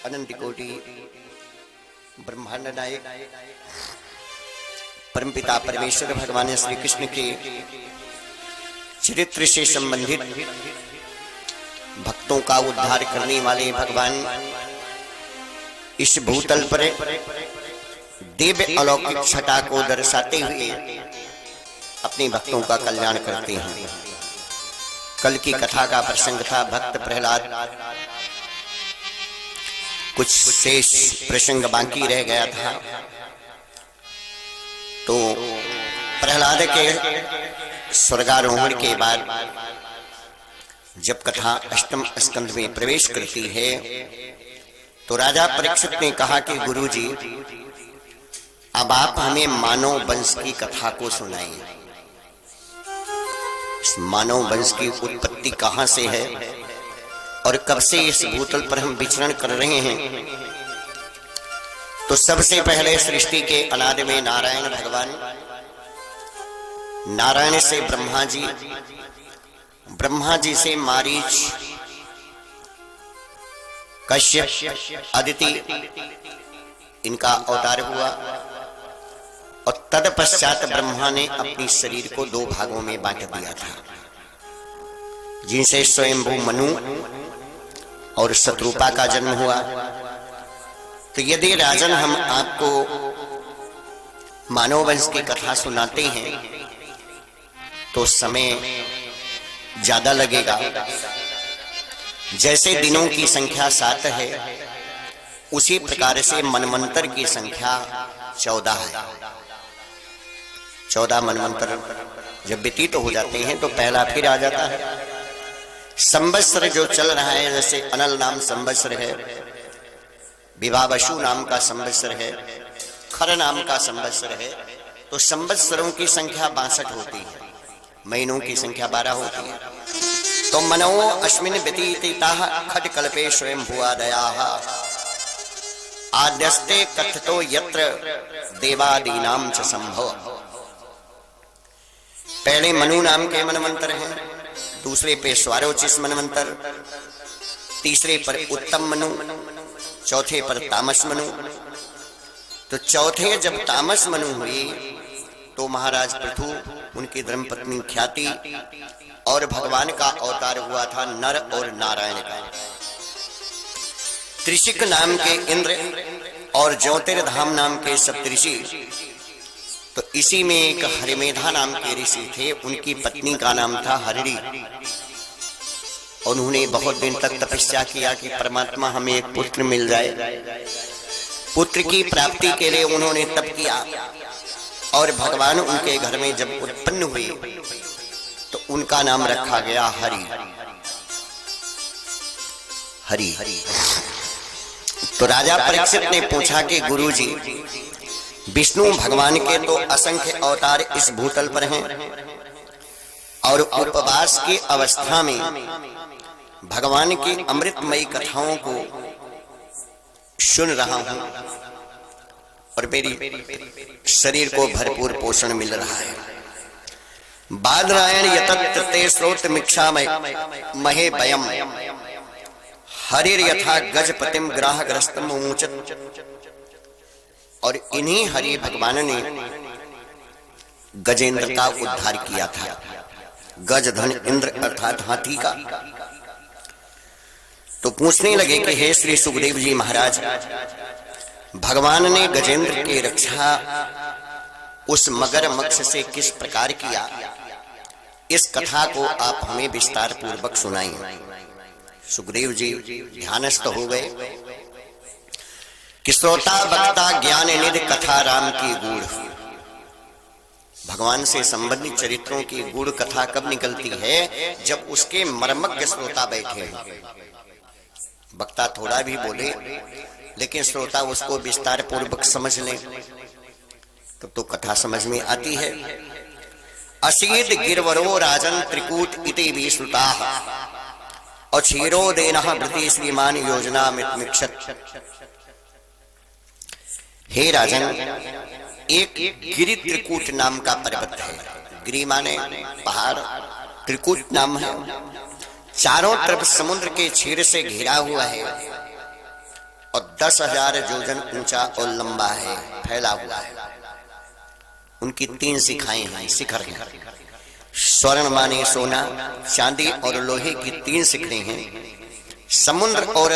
अनंत कोटि ब्रह्मांड नायक परमपिता परमेश्वर भगवान श्री कृष्ण के चरित्र से संबंधित भक्तों का उद्धार करने वाले भगवान इस भूतल पर दिव्य अलौकिक छटा को दर्शाते हुए अपने भक्तों का कल्याण करते हैं। कल की कथा का प्रसंग था भक्त प्रहलाद, कुछ शेष प्रसंग बाकी रह गया था। तो प्रहलाद के स्वर्गारोहण के बाद जब कथा अष्टम स्कंध में प्रवेश करती है तो राजा परीक्षित ने कहा कि गुरुजी, अब आप हमें मानव वंश की कथा को सुनाइए। इस मानव वंश की उत्पत्ति कहां से है और कब से इस भूतल पर हम विचरण कर रहे हैं। तो सबसे पहले सृष्टि के अनादि में नारायण भगवान, नारायण से ब्रह्मा जी, ब्रह्मा जी से मारीच, कश्यप, अदिति, इनका अवतार हुआ। और तदपश्चात ब्रह्मा ने अपनी शरीर को दो भागों में बांट दिया था, जिनसे स्वयंभू मनु और शत्रुपा का जन्म हुआ। तो यदि राजन हम आपको मानव वंश की कथा सुनाते हैं तो समय ज्यादा लगेगा। जैसे दिनों की संख्या 7 है, उसी प्रकार से मनमंत्र की संख्या 14 है। 14 मनमंत्र जब व्यतीत हो जाते हैं तो पहला फिर आ जाता है। संवत्सर जो चल रहा है, जैसे अनल नाम संवत्सर है, विभावशु नाम का संवत्सर है, खर नाम का संवत्सर है। तो संवत्सरों की संख्या 62 होती है, महीनों की संख्या 12 होती है। तो मनो अस्मिन् व्यतीताः खट कल्पे स्वयं भुआदयाः आद्यस्ते कथतो यत्र देवादीनां च संभव। पहले मनु नाम के मनमंत्र हैं, दूसरे पे स्वारोचिस मनमंत्र, तीसरे पर उत्तम मनु, चौथे पर तामस मनु। तो चौथे जब तामस मनु हुई तो महाराज पृथु, उनकी धर्मपत्नी ख्याति और भगवान का अवतार हुआ था नर और नारायण का। त्रिशिक नाम के इंद्र और ज्योतिर्धाम नाम के सप्तऋषि। तो इसी में एक हरिमेधा नाम के ऋषि थे, उनकी पत्नी का नाम था हरिणी। उन्होंने बहुत दिन तक तपस्या किया कि परमात्मा हमें एक पुत्र मिल जाए। पुत्र की प्राप्ति के लिए उन्होंने तप किया और भगवान उनके घर में जब उत्पन्न हुए तो उनका नाम रखा गया हरि। हरि। तो राजा परीक्षित ने पूछा कि गुरुजी, विष्णु भगवान के तो असंख्य अवतार इस भूतल पर हैं और उपवास की अवस्था में भगवान की अमृतमयी कथाओं को सुन रहा हूं और मेरी शरीर को भरपूर पोषण मिल रहा है। बादरायण यतत ते स्रोत मिक्षा महे भयम हरिर यथा गजपतिम ग्राहग्रस्तम उमुचत। और इन्हीं हरि भगवान ने गजेंद्र का उद्धार किया था, गज धन इंद्र अर्थात हाथी का। तो पूछने लगे कि हे श्री सुखदेव जी महाराज, भगवान ने गजेंद्र की रक्षा उस मगर मक्ष से किस प्रकार किया, इस कथा को आप हमें विस्तार पूर्वक सुनाइए। सुखदेव जी ध्यानस्थ हो गए कि श्रोता वक्ता ज्ञान निधि कथा राम की गूढ़। भगवान से संबंधित चरित्रों की गूढ़ कथा कब निकलती है? जब उसके मर्मज्ञ श्रोता बैठे हैं। वक्ता थोड़ा भी बोले लेकिन श्रोता उसको विस्तार पूर्वक समझ ले तब तो कथा समझ में आती है। असीद गिरवरो राजन त्रिकूट इति भी श्रुता और क्षीरोदेनः वृति श्रीमान योजना मिक्षत। हे राजन, एक गिरि त्रिकूट नाम का पर्वत है। गिरि माने पहाड़, त्रिकूट नाम है। चारों तरफ समुद्र के क्षीर से घिरा हुआ है और 10,000 योजन ऊंचा और लंबा है, फैला हुआ है। उनकी 3 शिखाएं हैं, शिखर हैं। स्वर्ण माने सोना, चांदी और लोहे की 3 शिखरें हैं। समुद्र और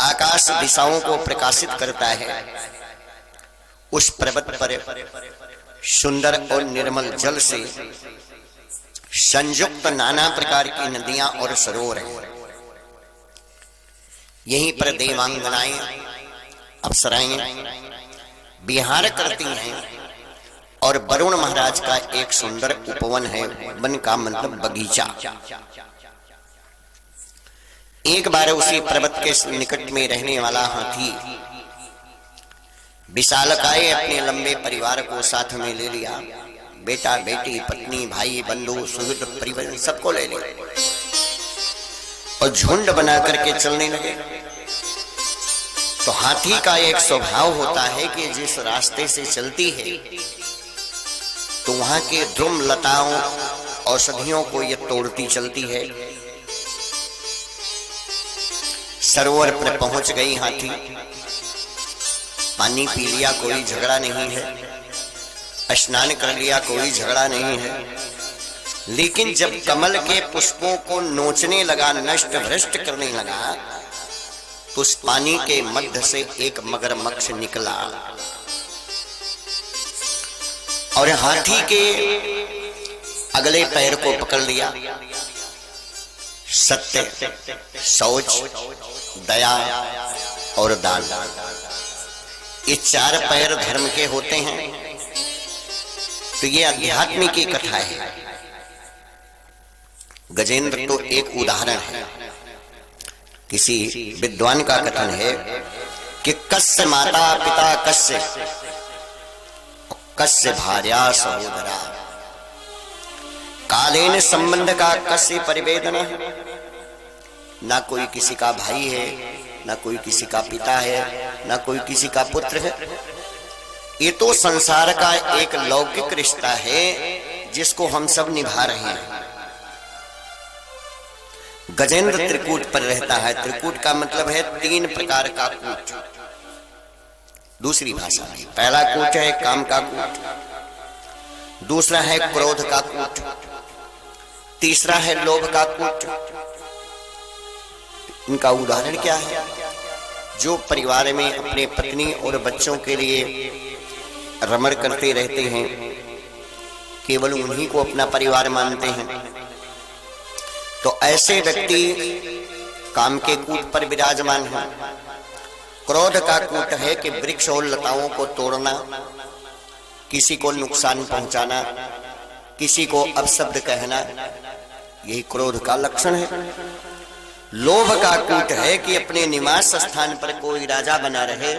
आकाश दिशाओं को प्रकाशित करता है। उस पर्वत पर सुंदर और निर्मल जल से संयुक्त नाना प्रकार की नदियां और सरोवर हैं। यहीं पर देवांगनाएं, अप्सराएं विहार करती हैं और वरुण महाराज का एक सुंदर उपवन है। वन का मतलब बगीचा। एक बार उसी पर्वत के निकट में रहने वाला हाथी विशालकाय अपने लंबे परिवार को साथ में ले लिया। बेटा, बेटी, पत्नी, भाई, बंधु, सुहृद, परिवार सबको ले लिया और झुंड बना करके चलने लगे। तो हाथी का एक स्वभाव होता है कि जिस रास्ते से चलती है तो वहां के द्रुम लताओं, औषधियों को ये तोड़ती चलती है। सरोवर पर पहुंच गई हाथी, पानी पी लिया, कोई झगड़ा नहीं है। स्नान कर लिया, कोई झगड़ा नहीं है। लेकिन जब कमल के पुष्पों को नोचने लगा, नष्ट भ्रष्ट करने लगा, तो उस पानी के मध्य से एक मगरमच्छ निकला और हाथी के अगले पैर को पकड़ लिया। सत्य, शौच, दया और दान, ये 4 पैर धर्म के होते हैं। तो ये अध्यात्म की कथा है। गजेंद्र तो एक उदाहरण है। किसी विद्वान का कथन है कि कस्य माता पिता, कस्य भार्या सहोदरा, कालेन संबंध का कस्य परिवेदना। ना कोई किसी का भाई है, ना कोई किसी का पिता है, ना कोई किसी का पुत्र है। ये तो संसार का एक लौकिक रिश्ता है जिसको हम सब निभा रहे हैं। गजेंद्र त्रिकूट पर रहता है। त्रिकूट का मतलब है 3 प्रकार का कूट। दूसरी भाषा में पहला कूट है काम का कूट, दूसरा है क्रोध का कूट, तीसरा है लोभ का कूट। इनका उदाहरण क्या है? जो परिवार में अपने पत्नी और बच्चों के लिए रमण करते रहते हैं, केवल उन्हीं को अपना परिवार मानते हैं, तो ऐसे व्यक्ति काम के कूट पर विराजमान हैं। क्रोध का कूट है कि वृक्ष और लताओं को तोड़ना, किसी को नुकसान पहुंचाना, किसी को अपशब्द कहना, यही क्रोध का लक्षण है। लोभ का कूट है कि अपने निवास स्थान पर कोई राजा बना रहे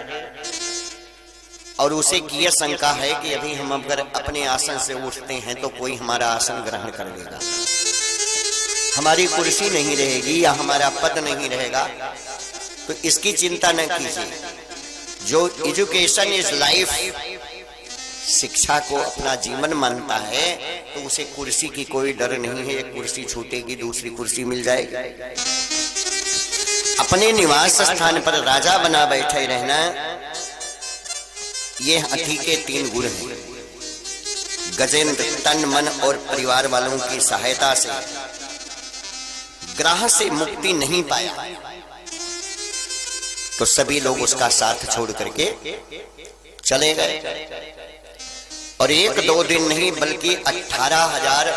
और उसे की यह शंका है कि अभी हम अगर अपने आसन से उठते हैं तो कोई हमारा आसन ग्रहण कर लेगा, हमारी कुर्सी नहीं रहेगी या हमारा पद नहीं रहेगा। तो इसकी चिंता न कीजिए। जो एजुकेशन इज लाइफ, शिक्षा को अपना जीवन मानता है, तो उसे कुर्सी की कोई डर नहीं है। एक कुर्सी छूटेगी, दूसरी कुर्सी मिल जाएगी। अपने निवास स्थान पर राजा बना बैठे रहना, ये हाथी के 3 गुण हैं। गजेंद्र तन, मन और परिवार वालों की सहायता से ग्रह से मुक्ति नहीं पाया, तो सभी लोग उसका साथ छोड़ करके चले गए। और 1-2 दिन नहीं बल्कि 18,000